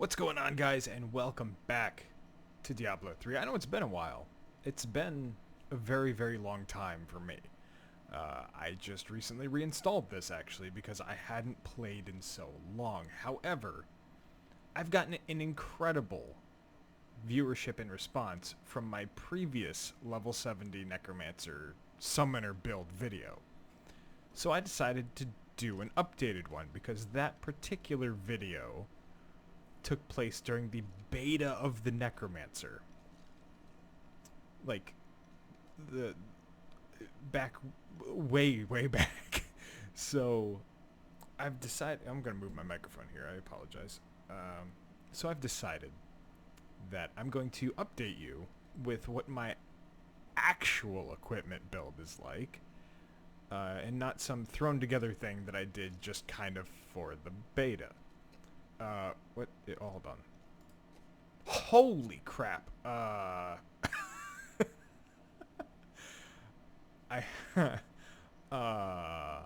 What's going on, guys, and welcome back to Diablo 3. I know it's been a while. It's been a very, very long time for me. I just recently reinstalled this, actually, because I hadn't played in so long. However, I've gotten an incredible viewership and response from my previous level 70 Necromancer Summoner build video. So I decided to do an updated one, because that particular video took place during the beta of the Necromancer. Like, the back, way, way back. So, I've decided, I'm going to move my microphone here, I apologize. So I've decided that I'm going to update you with what my actual equipment build is like, and not some thrown together thing that I did just kind of for the beta. What? Oh, hold on. Holy crap. I, uh,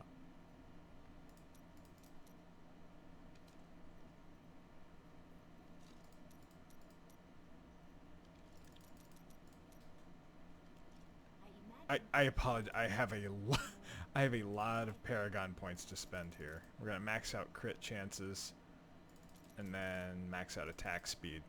I apologize. I have a lot of Paragon points to spend here. We're gonna max out crit chances, and then max out attack speed.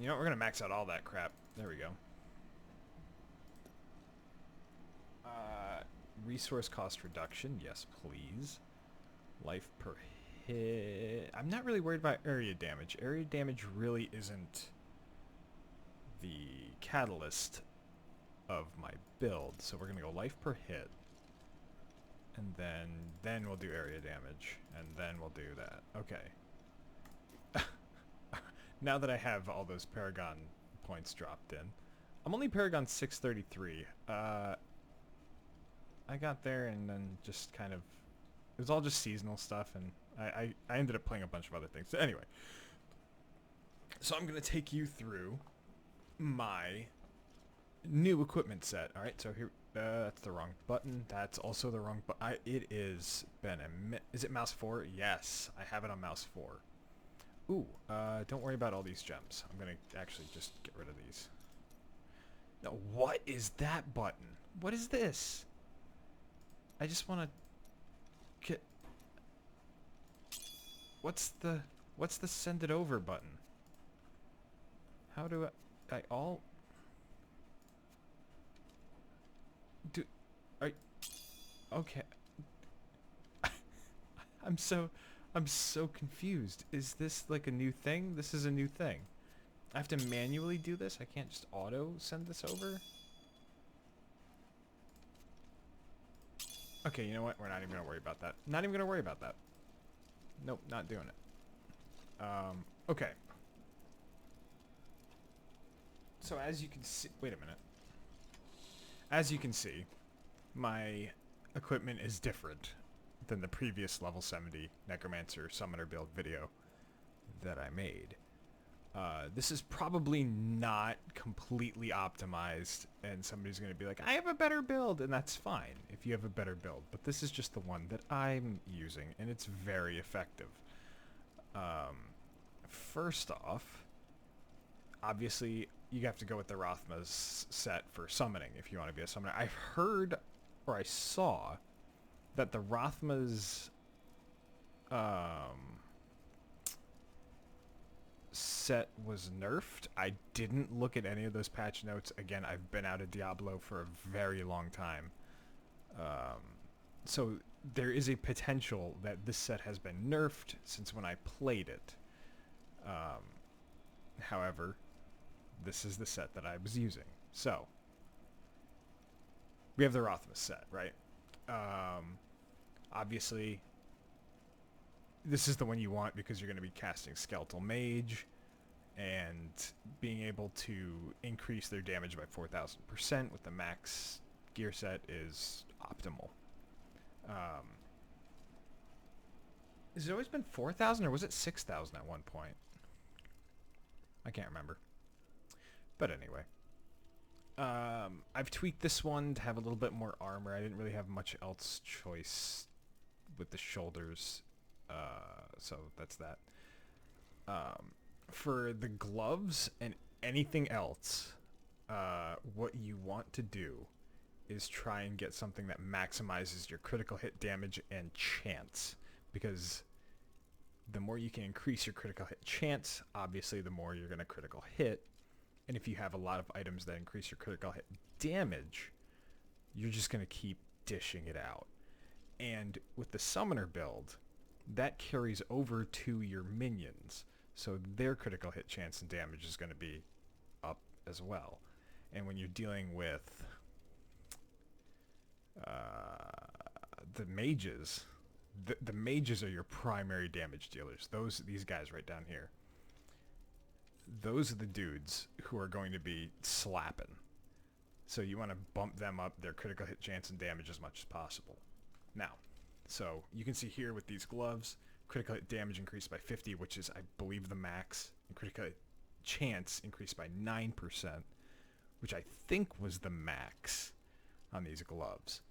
You know what? We're gonna max out all that crap. There we go. Resource cost reduction, yes, please. Life per hit. I'm not really worried about area damage. Area damage really isn't the catalyst of my build. So we're gonna go life per hit, and then we'll do area damage, and then we'll do that. Okay. Now that I have all those Paragon points dropped in, I'm only Paragon 633. I got there and then just kind of, it was all just seasonal stuff, and I ended up playing a bunch of other things. So anyway, so I'm going to take you through my new equipment set. All right, so here, that's the wrong button. That's also the wrong button. It is been is it mouse 4? Yes, I have it on mouse 4. Ooh, don't worry about all these gems. I'm going to actually just get rid of these. No, what is that button? What is this? I just want to get... What's the send it over button? How do I all... Do... Okay. I'm so confused. Is this like a new thing? This is a new thing. I have to manually do this? I can't just auto send this over? Okay, you know what? We're not even going to worry about that. Not even going to worry about that. Nope, not doing it. Okay. So as you can see... Wait a minute. As you can see, my equipment is different than the previous level 70 Necromancer Summoner build video that I made. This is probably not completely optimized, and somebody's going to be like, I have a better build, and that's fine if you have a better build, but this is just the one that I'm using, and it's very effective. First off, obviously, you have to go with the Rothma's set for summoning if you want to be a summoner. I've heard, or I saw, that the Rothma's set was nerfed. I didn't look at any of those patch notes. Again, I've been out of Diablo for a very long time. So there is a potential that this set has been nerfed since when I played it. However, this is the set that I was using. So, we have the Rothma set, right? Obviously, this is the one you want because you're going to be casting Skeletal Mage, and being able to increase their damage by 4,000% with the max gear set is optimal. Has it always been 4,000 or was it 6,000 at one point? I can't remember. But anyway. I've tweaked this one to have a little bit more armor. I didn't really have much else choice with the shoulders, so that's that. For the gloves and anything else, what you want to do is try and get something that maximizes your critical hit damage and chance, because the more you can increase your critical hit chance, obviously the more you're going to critical hit. And if you have a lot of items that increase your critical hit damage, you're just going to keep dishing it out. And with the summoner build, that carries over to your minions, so their critical hit chance and damage is going to be up as well. And when you're dealing with the mages, the mages are your primary damage dealers. These guys right down here. Those are the dudes who are going to be slapping. So you want to bump them up their critical hit chance and damage as much as possible. Now, so you can see here with these gloves, critical hit damage increased by 50, which is, I believe, the max. And critical hit chance increased by 9%, which I think was the max on these gloves.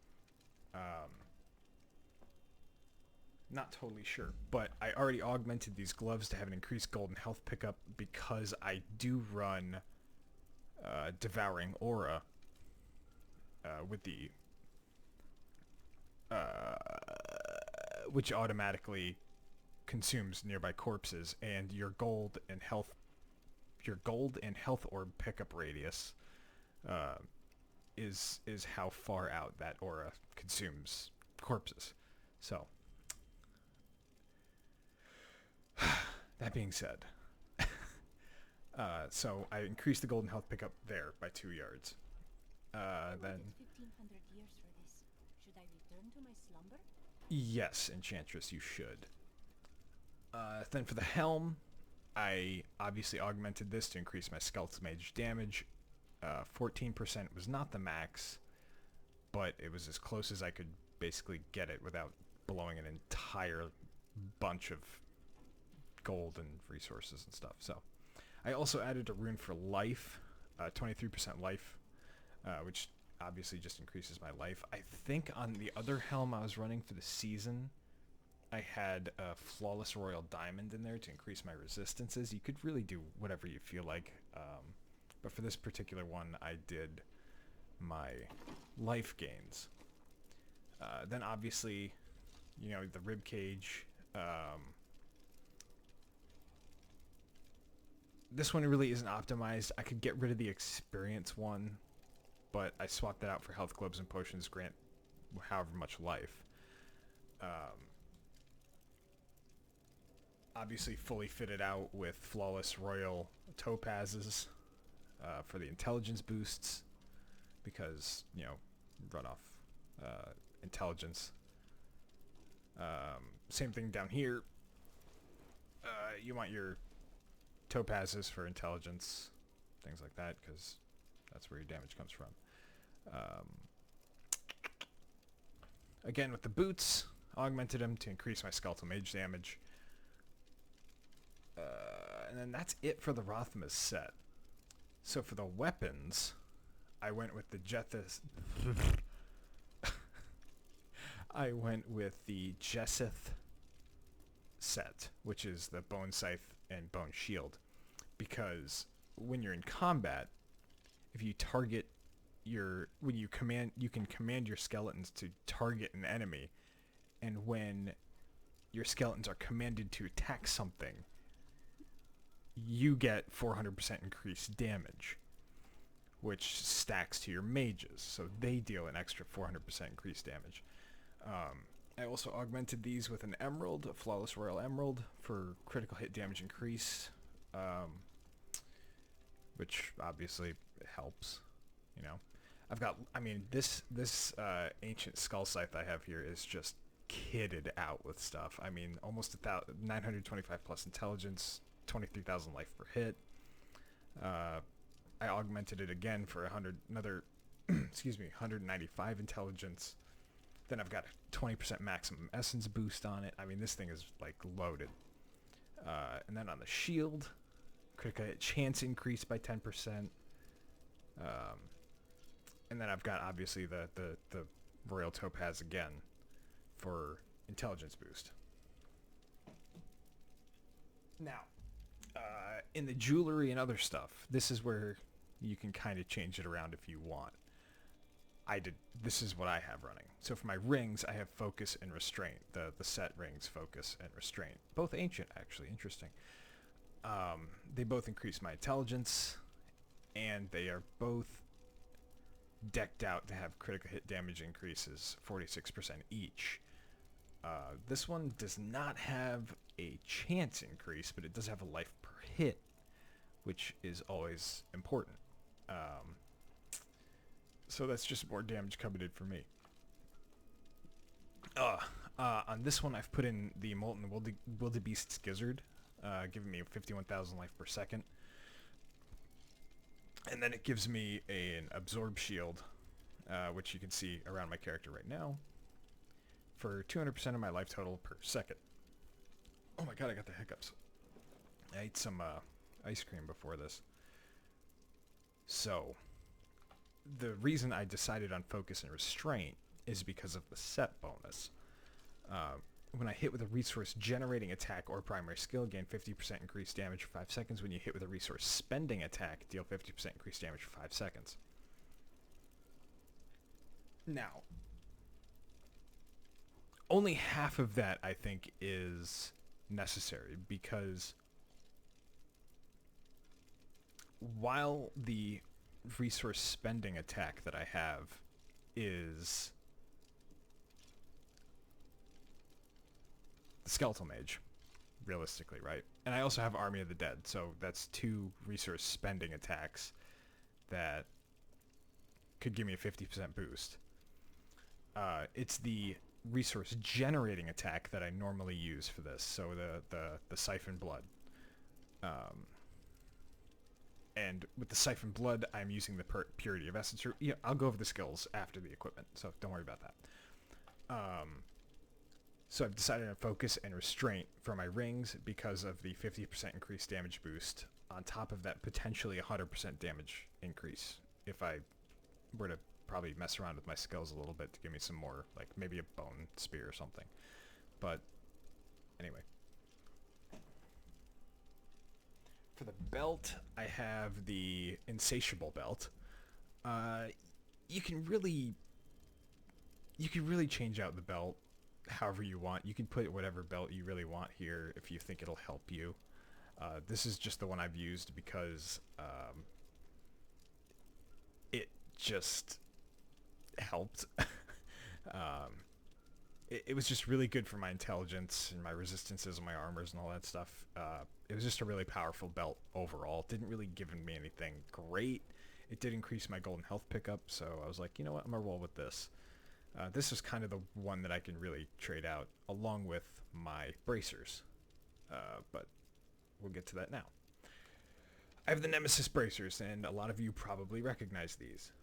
Not totally sure, but I already augmented these gloves to have an increased golden health pickup because I do run Devouring Aura with the which automatically consumes nearby corpses, and your gold and health orb pickup radius is how far out that aura consumes corpses. So that being said, so I increased the golden health pickup there by 2 yards. Then 1500 years for this. Should I return to my slumber? Yes, Enchantress, you should. Then for the helm, I obviously augmented this to increase my skeletal mage damage. 14% was not the max, but it was as close as I could basically get it without blowing an entire bunch of gold and resources and stuff. So I also added a rune for life, 23% life, which obviously just increases my life. I think on the other helm I was running for the season, I had a Flawless Royal Diamond in there to increase my resistances. You could really do whatever you feel like, but for this particular one I did my life gains. Then obviously, you know, the rib cage. This one really isn't optimized. I could get rid of the experience one, but I swapped that out for health globes and potions grant however much life. Obviously fully fitted out with Flawless Royal Topazes for the intelligence boosts, because, you know, run off intelligence. Same thing down here. You want your topazes for intelligence, things like that, because that's where your damage comes from. Again, with the boots, augmented them to increase my skeletal mage damage. And then that's it for the Rothmas set. So for the weapons, I went with the Jesseth set, which is the Bone Scythe and Bone Shield, because when you're in combat, if you target you can command your skeletons to target an enemy, and when your skeletons are commanded to attack something, you get 400% increased damage, which stacks to your mages, so they deal an extra 400% increased damage. I also augmented these with an emerald, a Flawless Royal Emerald, for critical hit damage increase, which obviously helps, you know. This ancient skull scythe I have here is just kitted out with stuff. I mean, almost 925 plus intelligence, 23,000 life per hit. I augmented it again for 195 intelligence. Then I've got a 20% maximum essence boost on it. I mean, this thing is like loaded. And then on the shield, critical hit chance increased by 10%. And then I've got obviously the Royal Topaz again for intelligence boost. Now, in the jewelry and other stuff, this is where you can kind of change it around if you want. This is what I have running. So for my rings, I have focus and restraint. The set rings, focus and restraint. Both ancient, actually. Interesting. They both increase my intelligence, and they are both decked out to have critical hit damage increases, 46% each. This one does not have a chance increase, but it does have a life per hit, which is always important. So that's just more damage coming in for me. On this one, I've put in the Molten Wildebeest's Gizzard, giving me 51,000 life per second. And then it gives me an Absorb Shield, which you can see around my character right now, for 200% of my life total per second. Oh my god, I got the hiccups. I ate some ice cream before this. So, the reason I decided on focus and restraint is because of the set bonus. When I hit with a resource generating attack or primary skill, gain 50% increased damage for 5 seconds. When you hit with a resource spending attack, deal 50% increased damage for 5 seconds. Now, only half of that, I think, is necessary, because while the resource spending attack that I have is the Skeletal Mage, realistically, right? And I also have Army of the Dead, so that's 2 resource spending attacks that could give me a 50% boost. It's the resource generating attack that I normally use for this, so the Siphon Blood. And with the Siphon Blood, I'm using the Purity of Essence. Yeah, I'll go over the skills after the equipment, so don't worry about that. So I've decided on Focus and Restraint for my rings because of the 50% increased damage boost, on top of that potentially 100% damage increase if I were to probably mess around with my skills a little bit to give me some more, like maybe a bone spear or something. But anyway. For the belt, I have the Insatiable Belt. You can really change out the belt however you want. You can put whatever belt you really want here if you think it'll help you. This is just the one I've used because it just helped. It was just really good for my intelligence and my resistances and my armors and all that stuff. It was just a really powerful belt overall. It didn't really give me anything great. It did increase my golden health pickup, so I was like, you know what, I'm gonna roll with this. This is kind of the one that I can really trade out, along with my bracers. But we'll get to that now. I have the Nemesis bracers, and a lot of you probably recognize these.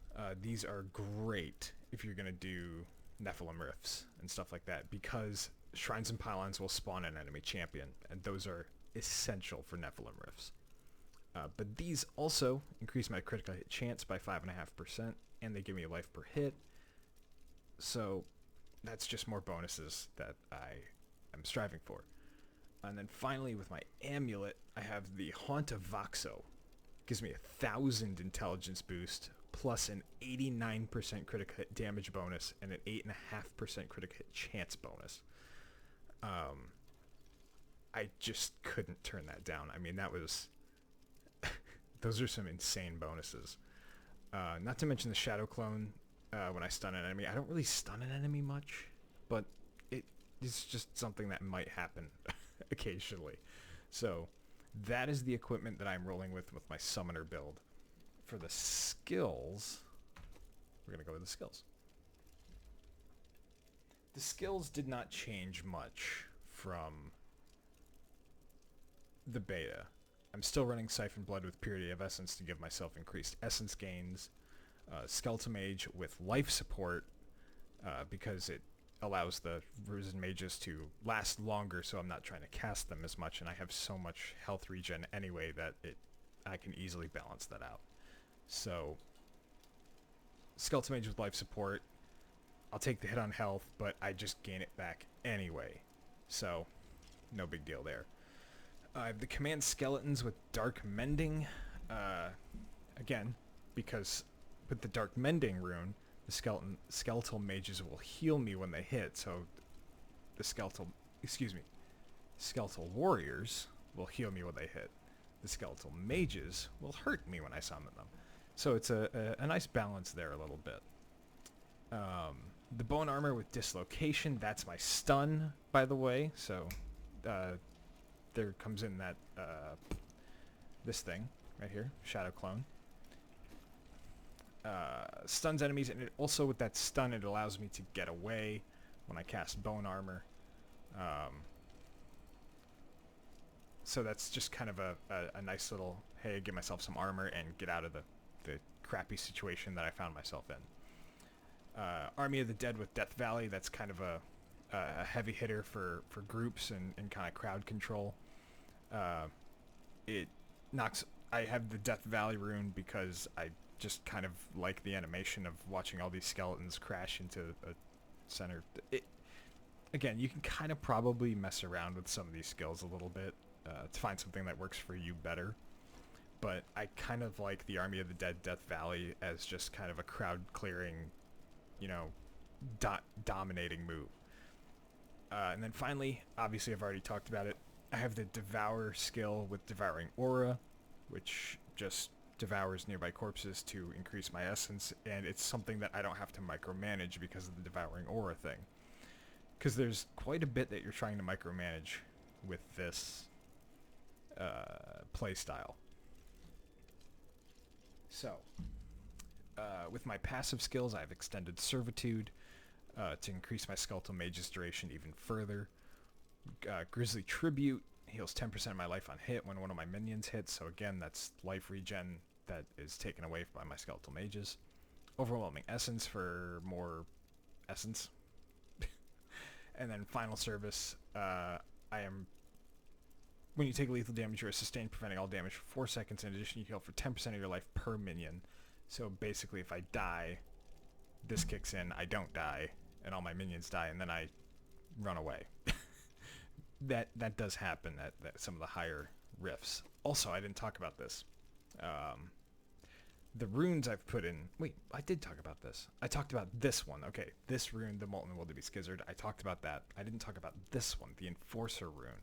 These are great if you're gonna do Nephilim Rifts and stuff like that, because Shrines and Pylons will spawn an enemy champion, and those are essential for Nephilim Rifts. But these also increase my critical hit chance by 5.5%, and they give me a life per hit. So that's just more bonuses that I am striving for. And then finally, with my amulet, I have the Haunt of Voxo. Gives me 1,000 intelligence boost, plus an 89% critical hit damage bonus, and an 8.5% critical hit chance bonus. I just couldn't turn that down. I mean, that was... those are some insane bonuses. Not to mention the Shadow Clone. When I stun an enemy, I don't really stun an enemy much, but it's just something that might happen occasionally. So that is the equipment that I'm rolling with my summoner build. For the skills, we're going to go with the skills. The skills did not change much from the beta. I'm still running Siphon Blood with Purity of Essence to give myself increased essence gains. Skeletal Mage with life support because it allows the Risen Mages to last longer, so I'm not trying to cast them as much, and I have so much health regen anyway that I can easily balance that out. So Skeletal Mage with life support. I'll take the hit on health, but I just gain it back anyway. So, no big deal there. I have the Command Skeletons with Dark Mending. Again, because with the Dark Mending rune, the skeletal mages will heal me when they hit, so the skeletal warriors will heal me when they hit. The skeletal mages will hurt me when I summon them. So it's a nice balance there a little bit. The bone armor with dislocation, that's my stun, by the way. So there comes in that this thing right here, Shadow Clone. Stuns enemies, and it also with that stun, it allows me to get away when I cast bone armor. So that's just kind of a nice little, hey, give myself some armor and get out of the crappy situation that I found myself in. Army of the Dead with Death Valley, that's kind of a heavy hitter for groups and kind of crowd control. It knocks... I have the Death Valley rune because I just kind of like the animation of watching all these skeletons crash into a center. Again, you can kind of probably mess around with some of these skills a little bit to find something that works for you better. But I kind of like the Army of the Dead Death Valley as just kind of a crowd clearing, you know, dominating move. And then finally, obviously I've already talked about it, I have the Devour skill with Devouring Aura, which just devours nearby corpses to increase my essence, and it's something that I don't have to micromanage because of the Devouring Aura thing. Because there's quite a bit that you're trying to micromanage with this playstyle. So, with my passive skills, I have Extended Servitude to increase my Skeletal Mage's duration even further. Grisly Tribute heals 10% of my life on hit when one of my minions hits, so again, that's life regen that is taken away by my Skeletal Mages. Overwhelming Essence for more essence. And then Final Service, when you take lethal damage, you are sustained, preventing all damage for 4 seconds. In addition, you heal for 10% of your life per minion. So basically, if I die, this kicks in, I don't die, and all my minions die, and then I run away. That does happen at some of the higher rifts. Also, I didn't talk about this. The runes I've put in... Wait, I did talk about this. I talked about this one. Okay, this rune, the Molten Wildebeest Gizzard. I talked about that. I didn't talk about this one, the Enforcer rune.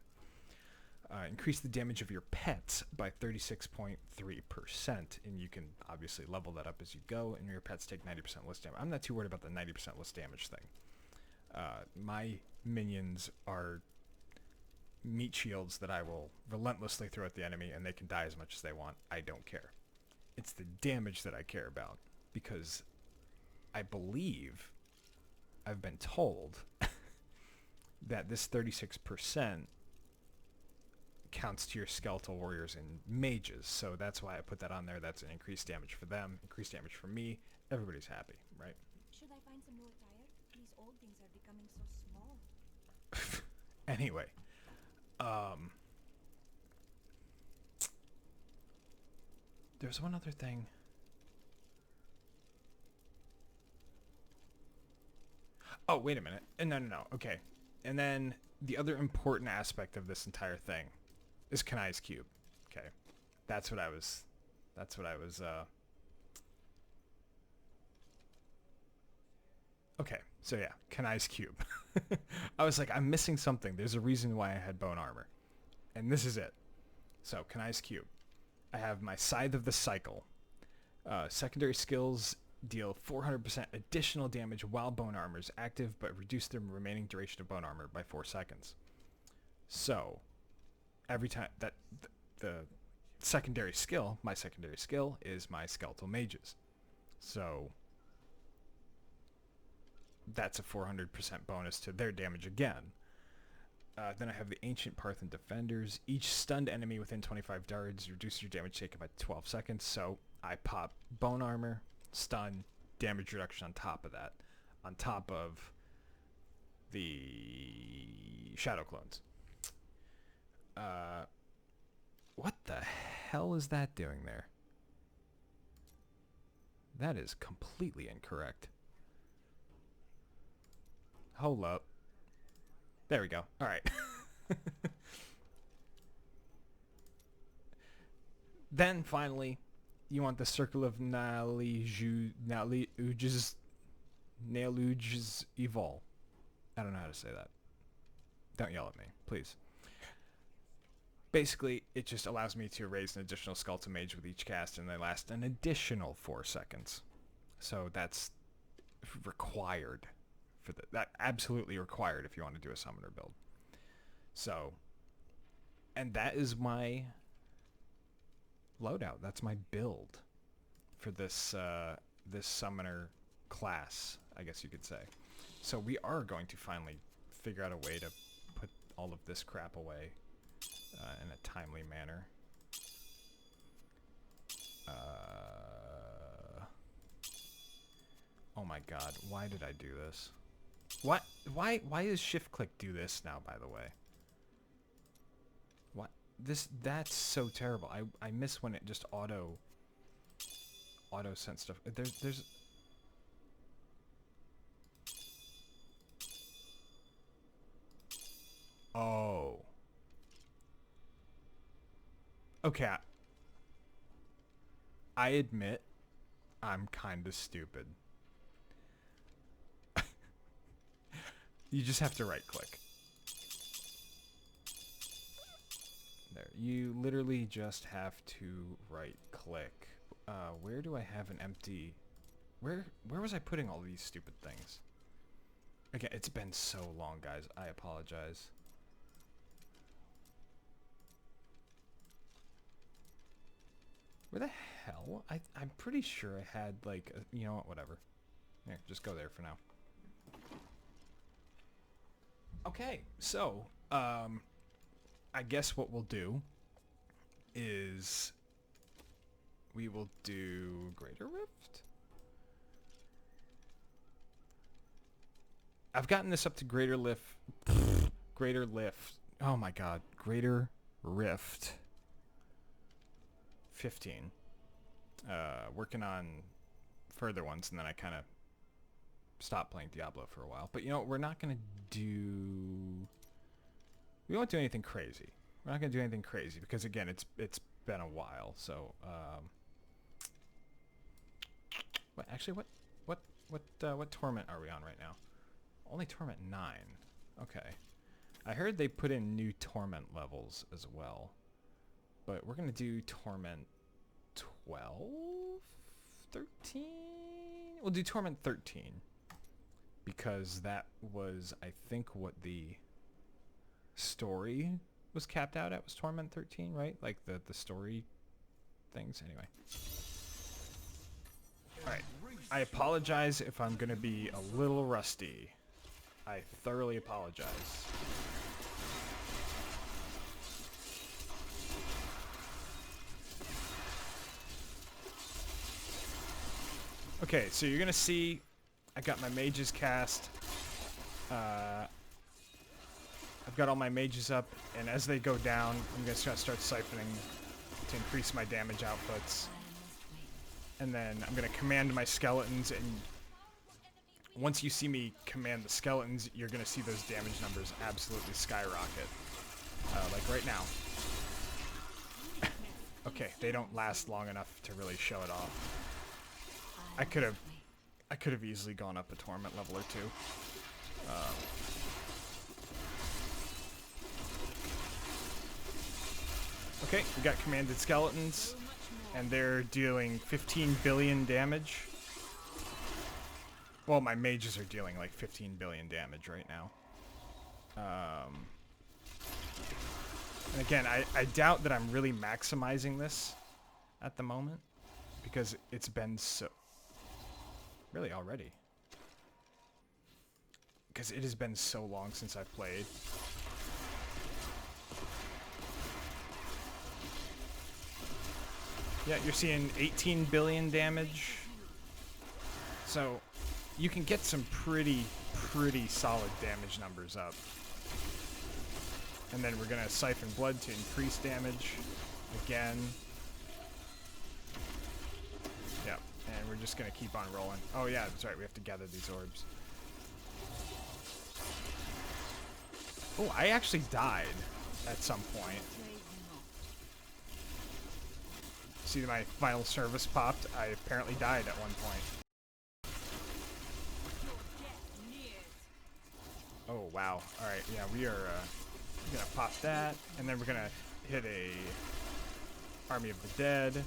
Increase the damage of your pets by 36.3%, and you can obviously level that up as you go, and your pets take 90% less damage. I'm not too worried about the 90% less damage thing. My minions are meat shields that I will relentlessly throw at the enemy, and they can die as much as they want. I don't care. It's the damage that I care about, because I believe I've been told that this 36% counts to your skeletal warriors and mages, so that's why I put that on there. That's an increased damage for them, increased damage for me. Everybody's happy, right? Should I find some new attire? These old things are becoming so small. Anyway, there's one other thing. Oh, wait a minute. No. Okay. And then the other important aspect of this entire thing is Kanai's Cube. Okay. That's what I was Okay, so yeah, Kanai's Cube. I was like, I'm missing something. There's a reason why I had bone armor. And this is it. So, Kanai's Cube. I have my Scythe of the Cycle. Secondary skills deal 400% additional damage while bone armor is active, but reduce the remaining duration of bone armor by 4 seconds. So, every time that the secondary skill, my secondary skill is my Skeletal Mages. So, that's a 400% bonus to their damage again. Then I have the Ancient Parthan Defenders. Each stunned enemy within 25 darts reduces your damage taken by 12 seconds. So I pop bone armor, stun, damage reduction on top of that. On top of the Shadow Clones. What the hell is that doing there? That is completely incorrect. Hold up. There we go. All right. Then finally, you want the circle of Naluges Evol. I don't know how to say that. Don't yell at me, please. Basically, it just allows me to raise an additional skeleton mage with each cast, and they last an additional 4 seconds. So that's required for that absolutely required if you want to do a summoner build. So, and that is my loadout. That's my build for this this summoner class, I guess you could say. So we are going to finally figure out a way to put all of this crap away in a timely manner. Oh my god, why did I do this? What? Why does shift click do this now, by the way? What? That's so terrible. I miss when it just auto sent stuff. There's Oh. Okay. I admit I'm kind of stupid. You just have to right click. There. You literally just have to right click. Where do I have an empty... Where was I putting all these stupid things? Again, it's been so long, guys. I apologize. Where the hell? I'm pretty sure I had, like, you know what, whatever. Here, just go there for now. Okay, so, I guess what we'll do is we will do Greater Rift? I've gotten this up to Greater Lift. Greater Lift. Oh my god. Greater Rift 15. Working on further ones, and then I kind of stopped playing Diablo for a while. But you know, we're not going to do... We won't do anything crazy. We're not going to do anything crazy because, again, it's been a while. So, what torment are we on right now? Only torment 9. Okay. I heard they put in new torment levels as well. But we're going to do torment 12? 13? We'll do torment 13. Because that was, I think, what the story was capped out at, was torment 13, right? Like the story things. Anyway. Alright. I apologize if I'm going to be a little rusty. I thoroughly apologize. Okay, so you're going to see I got my mages cast. I've got all my mages up, and as they go down, I'm just going to start siphoning to increase my damage outputs. And then I'm going to command my skeletons, and once you see me command the skeletons, you're going to see those damage numbers absolutely skyrocket. Like right now. Okay, they don't last long enough to really show it off. I could have easily gone up a torment level or two. Okay, we got commanded skeletons, and they're dealing 15 billion damage. Well, my mages are dealing like 15 billion damage right now. And again, I doubt that I'm really maximizing this at the moment, because it's been so... Really, already? Because it has been so long since I've played. Yeah, you're seeing 18 billion damage. So, you can get some pretty solid damage numbers up. And then we're going to siphon blood to increase damage again. Yeah, and we're just gonna keep on rolling. Oh yeah, that's right, we have to gather these orbs. Oh, I actually died at some point. See, my final service popped. I apparently died at one point. Oh wow. Alright, yeah, we are gonna pop that, and then we're gonna hit a Army of the Dead.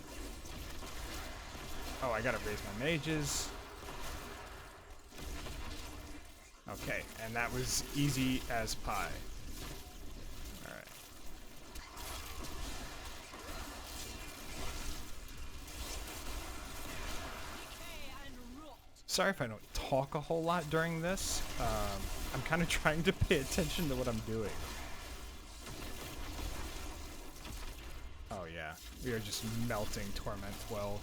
Oh, I gotta raise my mages. Okay, and that was easy as pie. Alright. Sorry if I don't talk a whole lot during this. I'm kind of trying to pay attention to what I'm doing. Oh yeah, we are just melting Torment 12.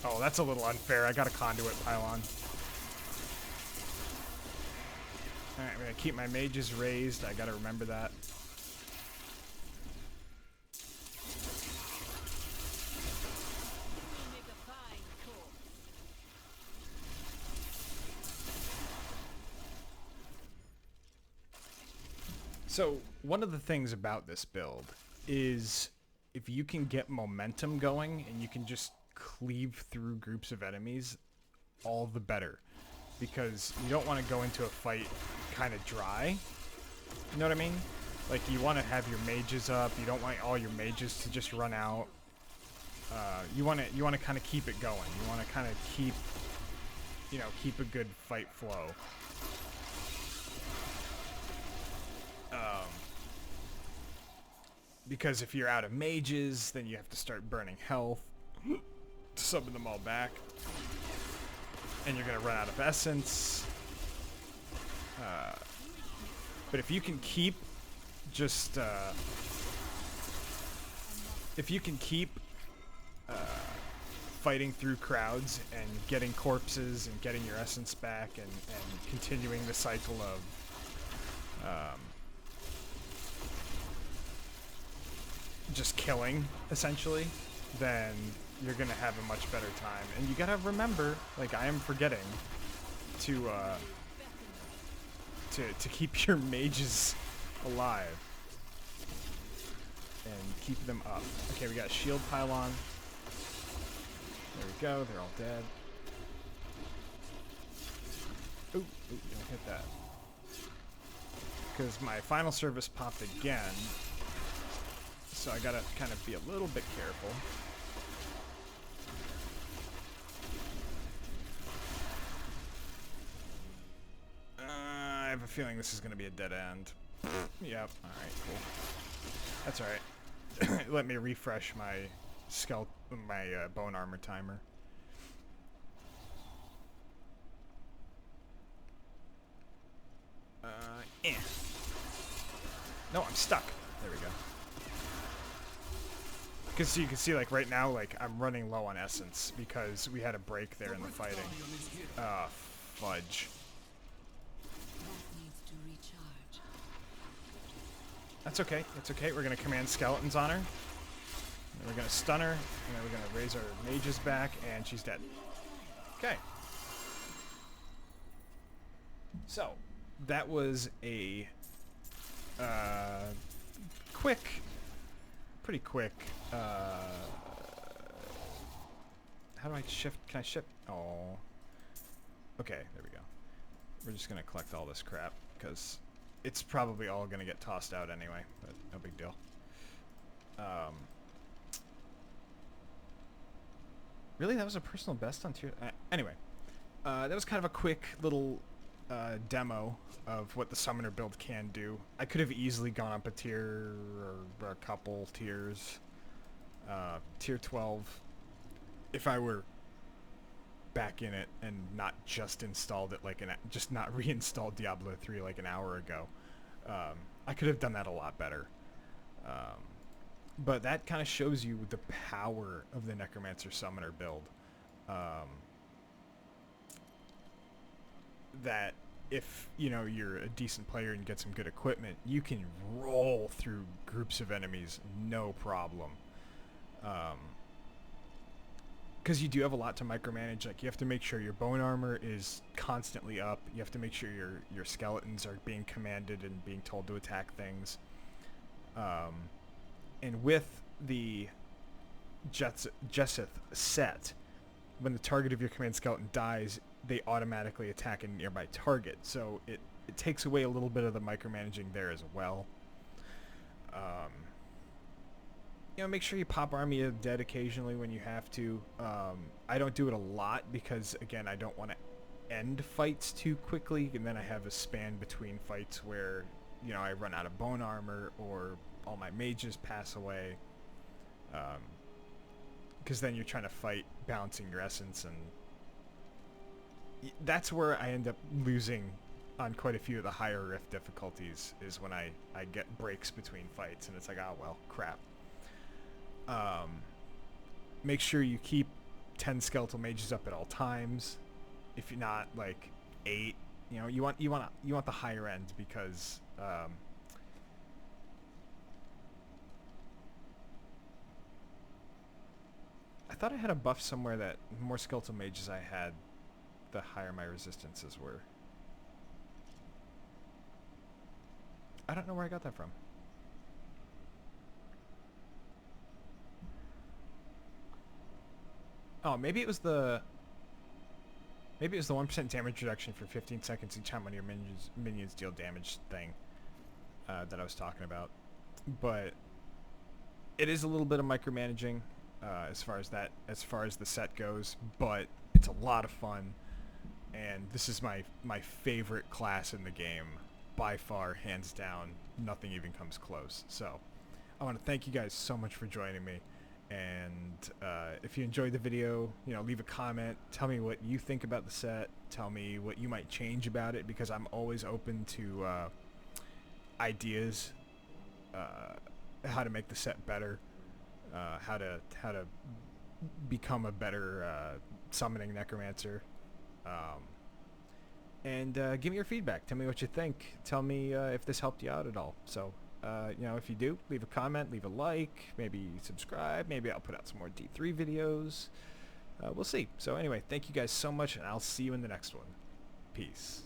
Oh, that's a little unfair. I got a conduit pylon. Alright, I'm gonna keep my mages raised. I gotta remember that. So, one of the things about this build is if you can get momentum going and you can just cleave through groups of enemies, all the better. Because you don't want to go into a fight kind of dry. You know what I mean? Like, you want to have your mages up. You don't want all your mages to just run out. You want to kind of keep it going. You want to kind of keep, you know, keep a good fight flow. Because if you're out of mages, then you have to start burning health to summon them all back. And you're going to run out of essence. But if you can keep just... if you can keep fighting through crowds and getting corpses and getting your essence back and continuing the cycle of... just killing, essentially, then you're gonna have a much better time. And you gotta remember, like I am forgetting, to keep your mages alive and keep them up. Okay, we got shield pylon. There we go. They're all dead. Ooh, don't hit that. Because my final service popped again. So I gotta kind of be a little bit careful. I have a feeling this is gonna be a dead end. Yep. Alright, cool. That's alright. Let me refresh my bone armor timer. No, I'm stuck. There we go. Because you can see, like, right now, like, I'm running low on essence because we had a break there in the fighting. Fudge. That's okay. It's okay. We're going to command skeletons on her. And then we're going to stun her. And then we're going to raise our mages back, and she's dead. Okay. So, that was a pretty quick, how do I shift? Can I shift? Oh. Okay, there we go. We're just gonna collect all this crap, because it's probably all gonna get tossed out anyway, but no big deal. Really? That was a personal best on tier... anyway. That was kind of a quick little demo of what the summoner build can do. I could have easily gone up a tier or a couple tiers. Tier 12, if I were back in it and not just installed it like just not reinstalled Diablo 3 like an hour ago. I could have done that a lot better. Um, but that kind of shows you the power of the Necromancer Summoner build. Um, that if you're a decent player and get some good equipment, you can roll through groups of enemies no problem. Because you do have a lot to micromanage. Like, you have to make sure your bone armor is constantly up. You have to make sure your skeletons are being commanded and being told to attack things. And with the Jesseth set, when the target of your command skeleton dies, they automatically attack a nearby target. So it takes away a little bit of the micromanaging there as well. Make sure you pop Army of Dead occasionally when you have to. I don't do it a lot because, again, I don't want to end fights too quickly, and then I have a span between fights where, I run out of bone armor or all my mages pass away. Because then you're trying to fight balancing your essence, and that's where I end up losing on quite a few of the higher rift difficulties, is when I get breaks between fights, and it's like, oh well, crap. Make sure you keep 10 skeletal mages up at all times. If you're not, like, 8, you want the higher end, because I thought I had a buff somewhere that the more skeletal mages I had, the higher my resistances were. I don't know where I got that from. Oh, maybe it was the 1% damage reduction for 15 seconds each time when your minions deal damage thing that I was talking about. But it is a little bit of micromanaging as far as the set goes, but it's a lot of fun, and this is my favorite class in the game by far, hands down. Nothing even comes close. So I want to thank you guys so much for joining me. And if you enjoyed the video, leave a comment. Tell me what you think about the set. Tell me what you might change about it, because I'm always open to ideas, how to make the set better, how to become a better summoning necromancer. And give me your feedback. Tell me what you think. Tell me if this helped you out at all. So if you do, leave a comment, leave a like, maybe subscribe. Maybe I'll put out some more D3 videos. We'll see. So anyway, thank you guys so much, and I'll see you in the next one. Peace.